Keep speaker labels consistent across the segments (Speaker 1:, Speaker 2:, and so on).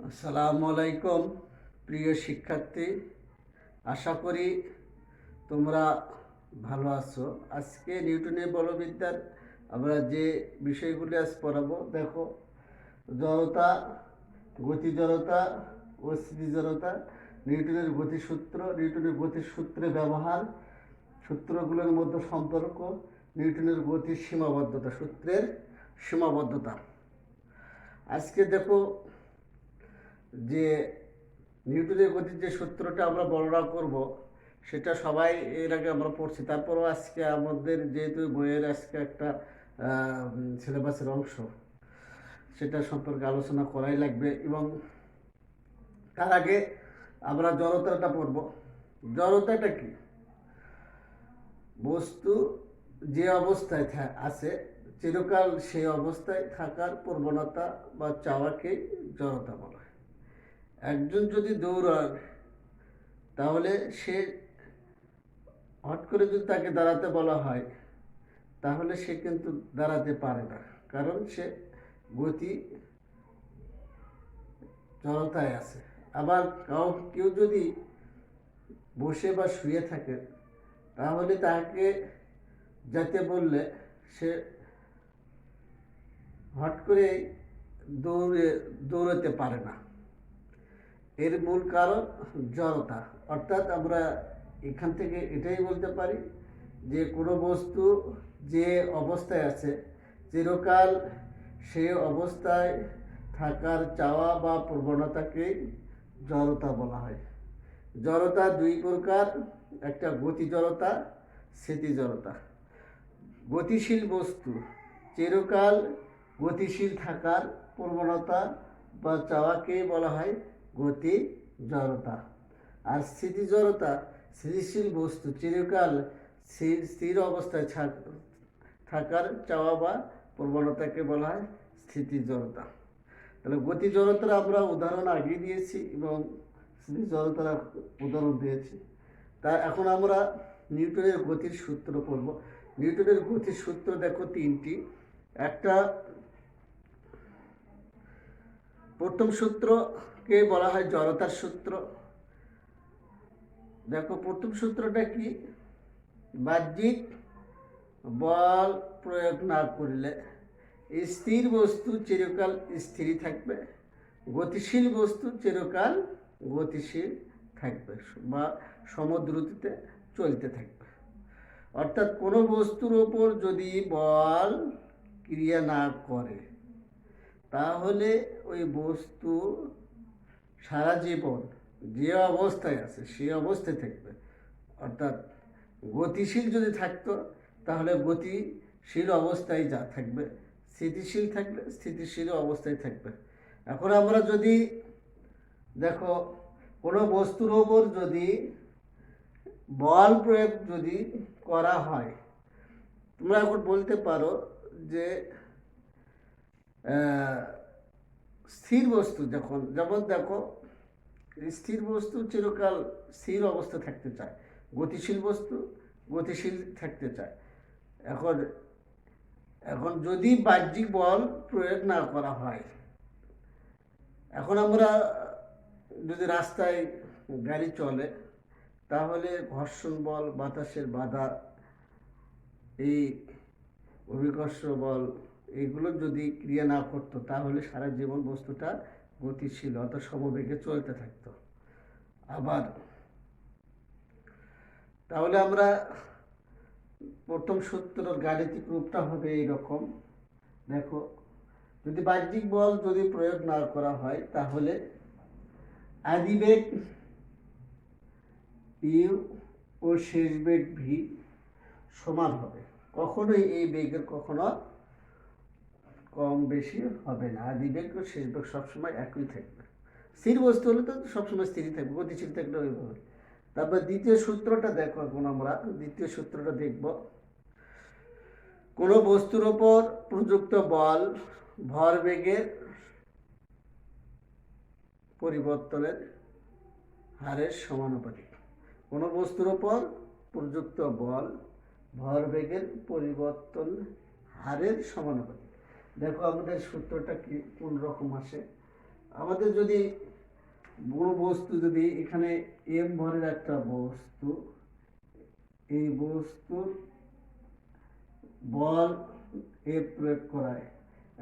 Speaker 1: আসসালামু আলাইকুম প্রিয় শিক্ষার্থী, আশা করি তোমরা ভালো আছো। আজকে নিউটনের বলবিদ্যার আমরা যে বিষয়গুলি আজ পড়াবো, দেখো, জড়তা, গতি জড়তা ও স্থিতি জড়তা, নিউটনের গতিসূত্র, নিউটনের গতিসূত্রে ব্যবহার, সূত্রগুলোর মধ্যে সম্পর্ক, নিউটনের গতির সীমাবদ্ধতা, সূত্রের সীমাবদ্ধতা। আজকে দেখো যে নিউটনের গতির যে সূত্রটা আমরা বর্ণনা করব সেটা সবাই এর আগে আমরা পড়ছি। তারপরও আজকে আমাদের যেহেতু বইয়ের আজকে একটা সিলেবাসের অংশ, সেটা সম্পর্কে আলোচনা করাই লাগবে। এবং তার আগে আমরা জড়তাটা পড়ব। জড়তাটা কি? বস্তু যে অবস্থায় আছে চিরকাল সেই অবস্থায় থাকার প্রবণতা বা চাওয়াকে জড়তা বলা হয়। একজন যদি দৌড়ায় তাহলে সে হট করে যদি তাকে দাঁড়াতে বলা হয় তাহলে সে কিন্তু দাঁড়াতে পারে না, কারণ সে গতি জড়তায় আছে। আবার কেউ যদি বসে বা শুয়ে থাকে তাহলে তাকে যেতে বললে সে হট করে দৌড়াতে পারে না। এর মূল কারণ জড়তা। অর্থাৎ আমরা এখান থেকে এটাই বলতে পারি যে কোনো বস্তু যে অবস্থায় আছে চিরকাল সে অবস্থায় থাকার চাওয়া বা প্রবণতাকেই জড়তা বলা হয়। জড়তা দুই প্রকার, একটা গতি জড়তা, স্থিতি জড়তা। গতিশীল বস্তু চিরকাল গতিশীল থাকার প্রবণতা বা চাওয়াকে বলা হয় গতি জড়তা। আর স্থিতি জড়তা স্থিতিশীল বস্তু চিরকাল স্থির অবস্থায় থাকার চাওয়া বা প্রবণতাকে বলা হয় স্থিতি জড়তা। তাহলে গতি জড়তার আমরা উদাহরণ আগে দিয়েছি এবং স্থিতি জড়তার উদাহরণ দিয়েছি। তা এখন আমরা নিউটনের গতির সূত্র পড়ব। নিউটনের গতির সূত্র দেখো তিনটি। একটা প্রথম সূত্রকে বলা হয় জড়তার সূত্র। দেখো প্রথম সূত্রটা কি? বাহ্যিক বল প্রয়োগ না করলে স্থির বস্তু চিরকাল স্থিরই থাকবে, গতিশীল বস্তু চিরকাল গতিশীল থাকবে বা সমদ্রুতিতে চলতে থাকবে। অর্থাৎ কোনো বস্তুর ওপর যদি বল ক্রিয়া না করে তাহলে ওই বস্তু সারা জীবন যে অবস্থায় আছে সেই অবস্থায় থাকবে। অর্থাৎ গতিশীল যদি থাকতো তাহলে গতিশীল অবস্থায় যা থাকবে, স্থিতিশীল থাকলে স্থিতিশীল অবস্থায় থাকবে। এখন আমরা যদি দেখো কোনো বস্তুর ওপর যদি বল প্রয়োগ যদি করা হয়, তোমরা এখন বলতে পারো যে স্থির বস্তু যেমন দেখো স্থির বস্তু চিরকাল স্থির অবস্থা থাকতে চায়, গতিশীল বস্তু গতিশীল থাকতে চায়। এখন এখন যদি বাহ্যিক বল প্রয়োগ না করা হয়, এখন আমরা যদি রাস্তায় গাড়ি চলে তাহলে ঘর্ষণ বল, বাতাসের বাধা, এই অভিকর্ষ বল, এগুলো যদি ক্রিয়া না করতো তাহলে সারা জীবন বস্তুটা গতিশীল অর্থাৎ সমবেগে চলতে থাকতো। আবার তাহলে আমরা প্রথম সূত্রের গাণিতিক রূপটা হবে এইরকম। দেখো যদি বাহ্যিক বল যদি প্রয়োগ না করা হয় তাহলে আদিবেগ ইউ ও শেষ বেগ ভি সমান হবে। কখনোই এই বেগের কখনো কম বেশি হবে না। আদিবেগ ও শেষ বেগ সবসময় একই থাকবে। স্থির বস্তু হলে তো সবসময় স্থিরই থাকবে, গতিশীল থাকলে ওইভাবে। তারপর দ্বিতীয় সূত্রটা দেখো। এখন আমরা দ্বিতীয় সূত্রটা দেখব। কোনো বস্তুর ওপর প্রযুক্ত বল ভরবেগের পরিবর্তনের হারের সমানুপাতিক। কোনো বস্তুর ওপর প্রযুক্ত বল ভরবেগের পরিবর্তন হারের সমানুপাতিক। দেখো আমাদের সূত্রটা কি কোন রকম আসে। আমাদের যদি কোনো বস্তু যদি এখানে এম ভরের একটা বস্তু, এই বস্তুর বল এ প্রয়োগ করায়,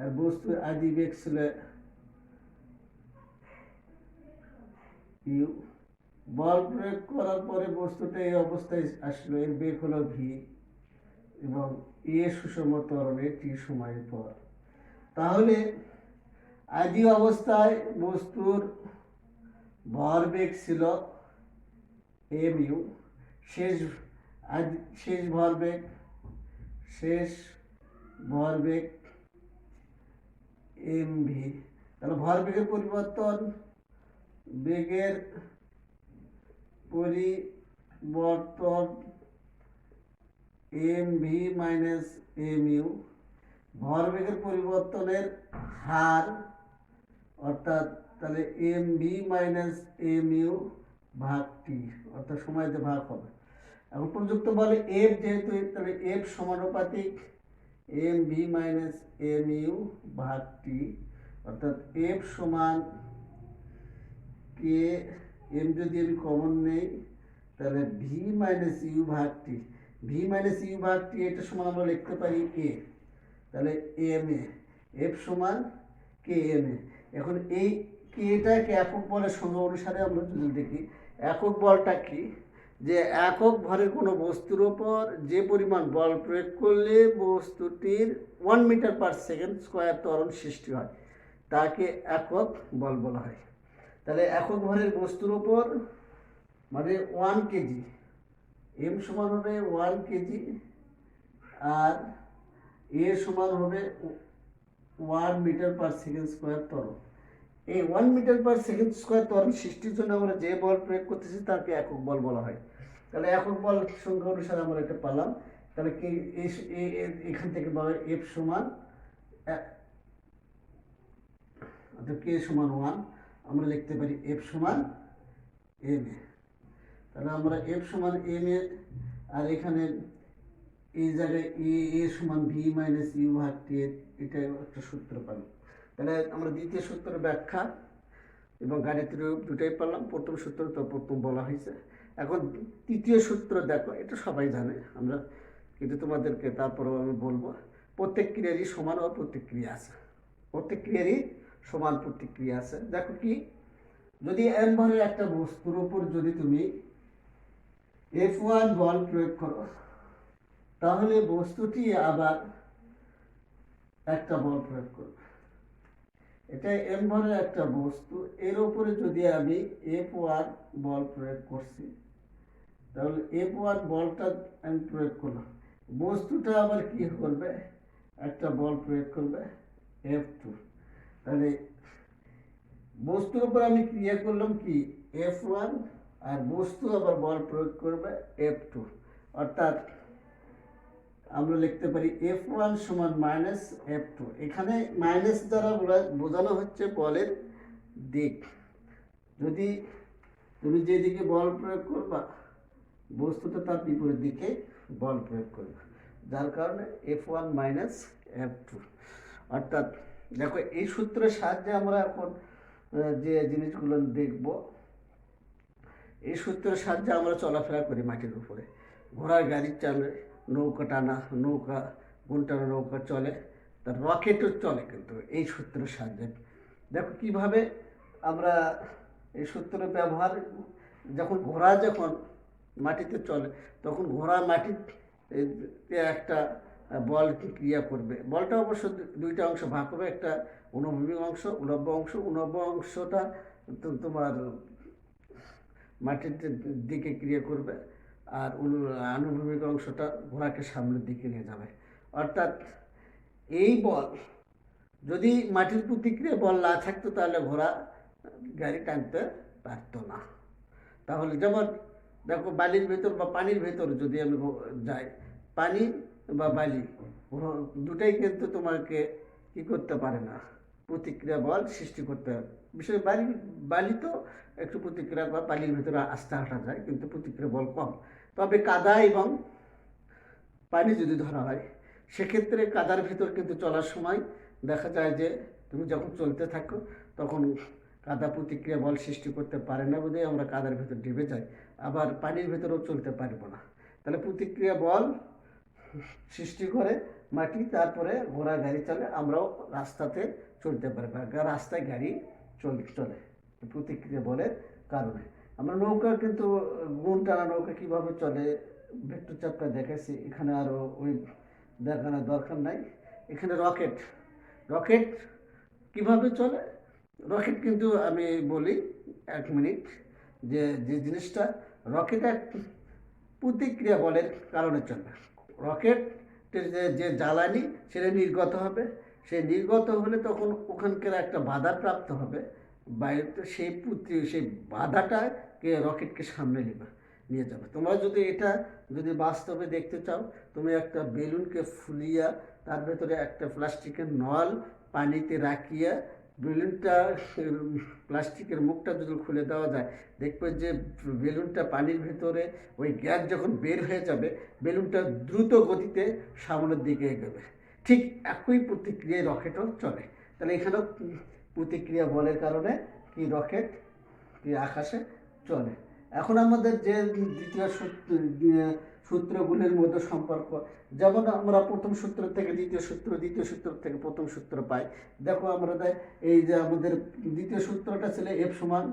Speaker 1: আর বস্তুর আদি বেগ ছিল ইউ। বল প্রয়োগ করার পরে বস্তুটা এই অবস্থায় আসলো, এর বেগ হলো ভি এবং এ সুষম ত্বরণে টি সময়ের পর। তাহলে আদি অবস্থায় বস্তুর ভরবেগ ছিল এম ইউ, শেষ ভরবেগ এম ভি। তাহলে ভরবেগের পরিবর্তন, বেগের পরিবর্তন M V minus M U, ভরবেগের পরিবর্তনের হার, অর্থাৎ তাহলে M V minus M U ভাগ টি, অর্থাৎ সময়তে ভাগ হবে। এখন প্রযুক্ত বলে এফ যেহেতু, তাহলে এফ সমানুপাতিক M V minus M U ভাগ টি, অর্থাৎ এফ সমান কে, এম যদি আমি কমন নেই তাহলে ভি মাইনাস ইউ ভাগ টি, ভি মাইনাস ইউ ভাগ টি এটা সমান আমরা লিখতে পারি এ, তাহলে এম এ, এফ সমান কে এম এ। এখন এই কেটাকে একক বলের সংজ্ঞা অনুসারে আমরা যদি দেখি, একক বলটা কি, যে একক ভরের কোনো বস্তুর ওপর যে পরিমাণ বল প্রয়োগ করলে বস্তুটির 1 মিটার পার সেকেন্ড স্কোয়ার ত্বরণ সৃষ্টি হয় তাকে একক বল বলা হয়। তাহলে একক ভরের বস্তুর ওপর মানে 1 কেজি, এম সমান হবে 1 কেজি আর এ সমান হবে 1 মিটার পার সেকেন্ড স্কোয়ার ত্বরণ। এই 1 মিটার পার সেকেন্ড স্কোয়ার ত্বরণ সৃষ্টির জন্য আমরা যে বল প্রয়োগ করতেছি তাকে একক বল বলা হয়। তাহলে একক বল সংখ্যা অনুসারে আমরা এটা পেলাম। তাহলে কে এখান থেকে পাবে এফ সমান, অর্থাৎ কে সমান 1, আমরা লিখতে পারি এফ সমান এম এ। তাহলে আমরা এফ সমান এম এ, আর এখানে এই জায়গায় এ সমান ভি মাইনাস ইউ ভাগ টি, এটা একটা সূত্র পেলাম। তাহলে আমরা দ্বিতীয় সূত্রের ব্যাখ্যা এবং গাণিতিক রূপ দুটাই পেলাম। প্রথম সূত্র তো প্রথম বলা হয়েছে। এখন তৃতীয় সূত্র দেখো, এটা সবাই জানে আমরা, কিন্তু তোমাদেরকে তারপরেও আমি বলবো, প্রত্যেক ক্রিয়ারই সমান ও প্রতিক্রিয়া আছে, প্রত্যেক ক্রিয়ারই সমান প্রতিক্রিয়া আছে। দেখো কি, যদি এম ভরের একটা বস্তুর উপর যদি তুমি F1 বল প্রয়োগ করো, তাহলে বস্তুটি আবার একটা বল প্রয়োগ করবে। এটা এম ভরের একটা বস্তু, এর উপরে যদি আমি F1 বল প্রয়োগ করছি, তাহলে F1 বলটা আমি প্রয়োগ করলাম, বস্তুটা আবার কি করবে, একটা বল প্রয়োগ করবে F2। তাহলে বস্তুর উপর আমি ক্রিয়া করলাম কি F1, আর বস্তু আবার বল প্রয়োগ করবে F2, অর্থাৎ আমরা লিখতে পারি F1 সমান মাইনাস F2। এখানে মাইনাস দ্বারা বোঝানো হচ্ছে বলের দিক। যদি তুমি যেদিকে বল প্রয়োগ করবা, বস্তুটা তার বিপরীত দিকে বল প্রয়োগ করবে, যার কারণে F1 মাইনাস F2। অর্থাৎ দেখো, এই সূত্রের সাহায্যে আমরা এখন যে জিনিসগুলো দেখব, এই সূত্রের সাহায্যে আমরা চলাফেরা করি মাটির উপরে, ঘোড়ার গাড়ি চলে, নৌকা টানা নৌকা, গুণটানা নৌকা চলে, তার রকেটও চলে কিন্তু এই সূত্রের সাহায্যে। দেখো কিভাবে আমরা এই সূত্রের ব্যবহার, যখন ঘোড়া যখন মাটিতে চলে তখন ঘোড়া মাটিতে একটা বল ক্রিয়া করবে, বলটা অবশ্য দুইটা অংশ ভাগ হবে, একটা অনুভূমিক অংশ, উলম্ব অংশ। উলম্ব অংশটা তোমার মাটির দিকে ক্রিয়া করবে, আর আনুভূমিক অংশটা ঘোড়াকে সামনের দিকে নিয়ে যাবে। অর্থাৎ এই বল যদি মাটির প্রতিক্রিয়া বল না থাকতো তাহলে ঘোড়া গাড়ি টানতে পারতো না। তাহলে যেমন দেখো, বালির ভেতর বা পানির ভেতর যদি আমি যাই, পানি বা বালি দুটাই কিন্তু তোমাকে কি করতে পারে না, প্রতিক্রিয়া বল সৃষ্টি করতে হবে। বিশেষ বালি তো একটু প্রতিক্রিয়া বা বালির ভেতরে আস্তে হাঁটা যায়, কিন্তু প্রতিক্রিয়া বল কম। তবে কাদা এবং পানি যদি ধরা হয়, সেক্ষেত্রে কাদার ভিতর কিন্তু চলার সময় দেখা যায় যে তুমি যখন চলতে থাকো তখন কাদা প্রতিক্রিয়া বল সৃষ্টি করতে পারে না বলেই আমরা কাদার ভেতর ডুবে যাই, আবার পানির ভেতরেও চলতে পারবো না। তাহলে প্রতিক্রিয়া বল সৃষ্টি করে মাটি, তারপরে ঘোড়া গাড়ি চলে, আমরাও রাস্তাতে চলতে পারবো, রাস্তায় গাড়ি চলে প্রতিক্রিয়া বলের কারণে। আমরা নৌকা কিন্তু গুণ টানা নৌকা কীভাবে চলে ভেক্টর চ্যাপ্টার দেখেছি, এখানে আরও ওই দেখানোর দরকার নাই। এখানে রকেট রকেট কীভাবে চলে, রকেট কিন্তু আমি বলি 1 মিনিট, যে যে জিনিসটা রকেট এক প্রতিক্রিয়া বলের কারণে চলে। রকেটের যে জ্বালানি সেটা নির্গত হবে, সেই নির্গত হলে তখন ওখানকার একটা বাধা প্রাপ্ত হবে বায়ুতে, সেই বাধাটাকে রকেটকে সামনে নিয়ে যাবে। তোমরা যদি এটা বাস্তবে দেখতে চাও, তুমি একটা বেলুনকে ফুলিয়া তার ভেতরে একটা প্লাস্টিকের নল পানিতে রাখিয়া বেলুনটা, প্লাস্টিকের মুখটা যদি খুলে দেওয়া যায়, দেখবে যে বেলুনটা পানির ভেতরে ওই গ্যাস যখন বের হয়ে যাবে, বেলুনটা দ্রুত গতিতে সামনের দিকে এগোবে। ঠিক একই প্রতিক্রিয়ায় রকেটও চলে। তাহলে এখানেও প্রতিক্রিয়া বলের কারণে কি রকেট কি আকাশে চলে। এখন আমাদের যে দ্বিতীয় সূত্রগুলির মধ্যে সম্পর্ক, যেমন আমরা প্রথম সূত্র থেকে দ্বিতীয় সূত্র, দ্বিতীয় সূত্র থেকে প্রথম সূত্র পাই। দেখো আমরা এই যে আমাদের দ্বিতীয় সূত্রটা ছিল F সমান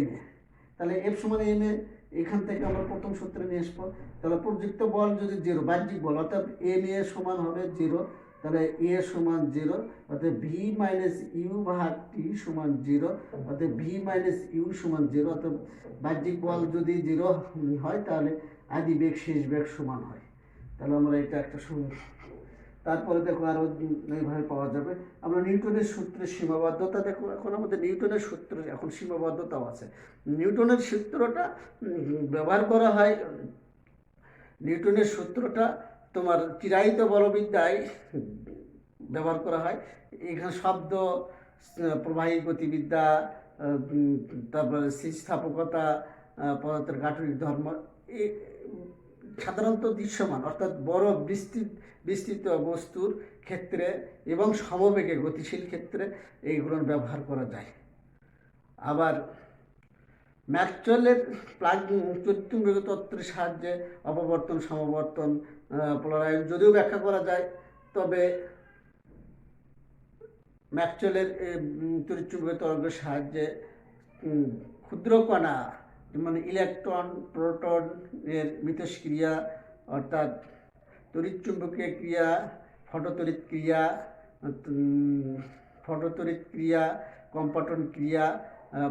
Speaker 1: m এ, তাহলে F সমান m এ এখান থেকে আমরা প্রথম সূত্রে নিয়ে আসবো। তাহলে প্রযুক্ত বল যদি 0, বাহ্যিক বল অর্থাৎ m a সমান হবে 0, তাহলে a সমান 0, অর্থাৎ v মাইনাস ইউ ভাগ t সমান 0, অর্থাৎ v মাইনাস ইউ সমান 0, অর্থাৎ বাহ্যিক বল যদি 0 হয় তাহলে আদি বেগ শেষ বেগ সমান হয়। তাহলে আমরা এটা একটা তারপরে দেখো আরও এইভাবে পাওয়া যাবে। আমরা নিউটনের সূত্রের সীমাবদ্ধতা দেখো, এখন আমাদের নিউটনের সূত্র এখন সীমাবদ্ধতাও আছে। নিউটনের সূত্রটা ব্যবহার করা হয়, নিউটনের সূত্রটা তোমার চিরায়িত বলবিদ্যায় ব্যবহার করা হয়। এখানে শব্দ, প্রবাহী গতিবিদ্যা, তারপরে স্থিতিস্থাপকতা, পদার্থের গাঠনিক ধর্ম, সাধারণত দৃশ্যমান অর্থাৎ বড় বিস্তৃত বস্তুর ক্ষেত্রে এবং সমবেগে গতিশীল ক্ষেত্রে এইগুলোর ব্যবহার করা যায়। আবার ম্যাক্সওয়েলের তড়িৎচুম্বকীয় তত্ত্বের সাহায্যে অপবর্তন, সমবর্তন, পোলারাইজেশন যদিও ব্যাখ্যা করা যায়, তবে ম্যাক্সওয়েলের তড়িৎচুম্বকীয় তরঙ্গের সাহায্যে ক্ষুদ্র কণা, মানে ইলেকট্রন, প্রোটনের মিথস্ক্রিয়া অর্থাৎ তড়িৎচুম্বকীয় ক্রিয়া, ফটোতড়িৎ ক্রিয়া, কম্পাটন ক্রিয়া,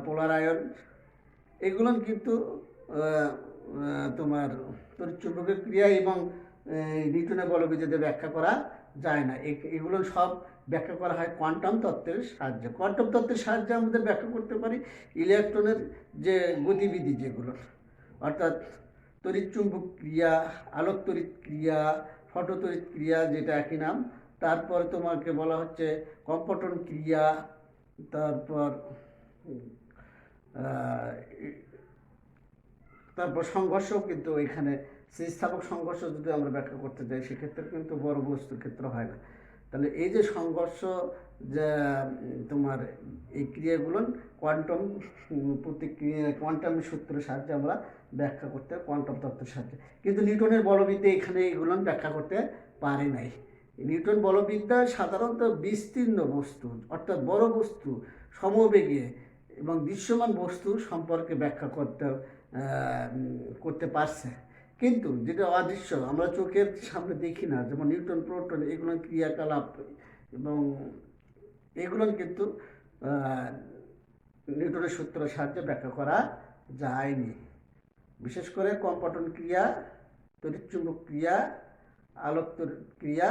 Speaker 1: পোলারায়ন, এগুলো কিন্তু তোমার তড়িৎচুম্বকীয় ক্রিয়া এবং নিউটনের বলবিদ্যাতে ব্যাখ্যা করা যায় না। এগুলো সব ব্যাখ্যা করা হয় কোয়ান্টাম তত্ত্বের সাহায্যে। কোয়ান্টাম তত্ত্বের সাহায্যে আমাদের ব্যাখ্যা করতে পারি ইলেকট্রনের যে গতিবিধি, যেগুলো অর্থাৎ তড়িৎচুম্বক ক্রিয়া, আলোক তড়িৎ ক্রিয়া, ফটোতড়িৎ ক্রিয়া, যেটা একই নাম। তারপর তোমাকে বলা হচ্ছে কম্পটন ক্রিয়া, তারপর সংঘর্ষও কিন্তু এখানে স্থিতিস্থাপক সংঘর্ষ যদি আমরা ব্যাখ্যা করতে যাই, সেক্ষেত্রে কিন্তু বড় বস্তুর ক্ষেত্রে হয় না। তাহলে এই যে সংঘর্ষ, যে তোমার এই ক্রিয়াগুলো কোয়ান্টাম প্রতিক্রিয়া, কোয়ান্টাম সূত্রের সাহায্যে আমরা ব্যাখ্যা করতে, কোয়ান্টাম তত্ত্বের সাহায্যে। কিন্তু নিউটনের বলবিদ্যা এখানে এগুলো ব্যাখ্যা করতে পারে নাই। নিউটন বলবিদ্যা সাধারণত বিস্তীর্ণ বস্তু অর্থাৎ বড় বস্তু, সমবেগে এবং দৃশ্যমান বস্তু সম্পর্কে ব্যাখ্যা করতে পারছে। কিন্তু যেটা অদৃশ্য, আমরা চোখের সামনে দেখি না, যেমন নিউটন, প্রোটন, এগুলো ক্রিয়াকলাপ এবং এগুলো কিন্তু নিউটনের সূত্রের সাহায্যে ব্যাখ্যা করা যায়নি। বিশেষ করে কম্পটন ক্রিয়া, তড়িৎচুম্বক ক্রিয়া, আলোক ক্রিয়া।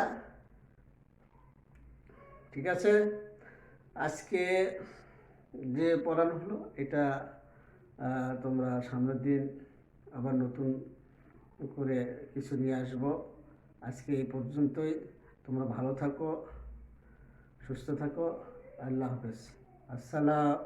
Speaker 1: ঠিক আছে, আজকে যে পড়ানো হলো এটা তোমরা সামনের দিন আবার নতুন করে কিছু নিয়ে আসবো। আজকে এই পর্যন্তই। তোমরা ভালো থাকো, সুস্থ থাকো। আল্লাহ হাফেজ। আসসালাম।